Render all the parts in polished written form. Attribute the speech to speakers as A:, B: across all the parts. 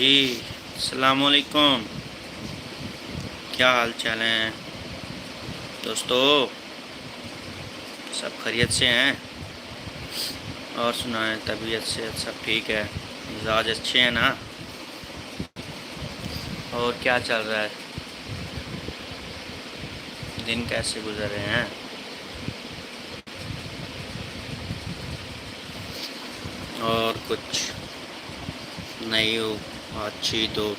A: جی السلام علیکم، کیا حال چال ہیں دوستو؟ سب خیریت سے ہیں؟ اور سنائیں، طبیعت سے سب ٹھیک ہے؟ مزاج اچھے ہیں نا؟ اور کیا چل رہا ہے؟ دن کیسے گزر رہے ہیں؟ اور کچھ نئی ہو اچھی تو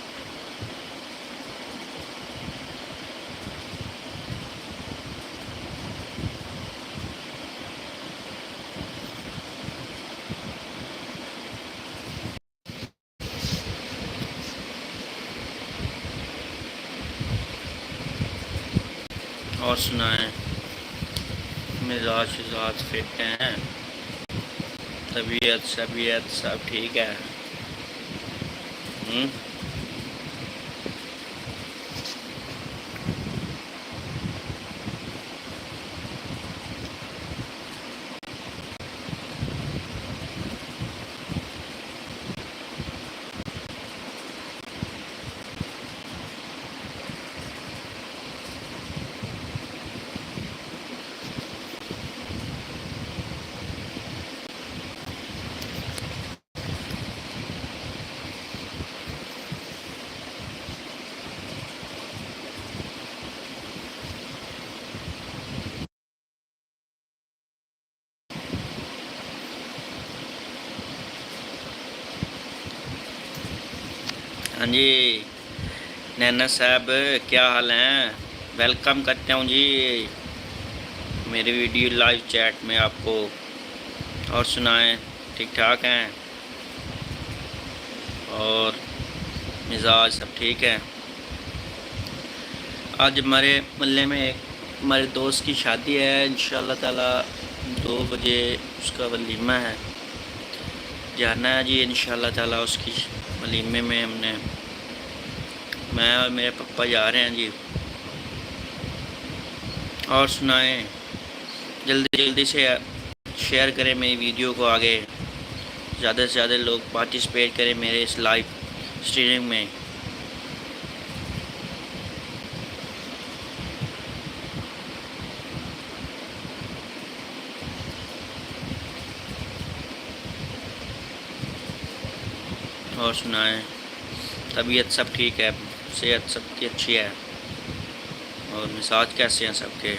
A: اور سنائیں، مزاج فٹ ہیں؟ طبیعت سب ٹھیک ہے؟ ہوں؟ ہاں جی نینا صاحب، کیا حال ہیں؟ ویلکم کرتا ہوں جی میری ویڈیو لائیو چیٹ میں آپ کو۔ اور سنائیں، ٹھیک ٹھاک ہیں؟ اور مزاج سب ٹھیک ہے؟ آج ہمارے محلے میں ایک ہمارے دوست کی شادی ہے، انشاءاللہ تعالی 2 بجے اس کا ولیمہ ہے، جانا ہے جی انشاءاللہ تعالی اس کی ولیمے میں۔ میں اور میرے پپا جا رہے ہیں جی۔ اور سنائیں، جلدی سے شیئر کریں میری ویڈیو کو، آگے زیادہ سے زیادہ لوگ پارٹیسپیٹ کریں میرے اس لائیو اسٹریمنگ میں۔ اور سنائیں، طبیعت سب ٹھیک ہے؟ صحت سب کی اچھی ہے؟ اور مزاج کیسے ہیں سب کے؟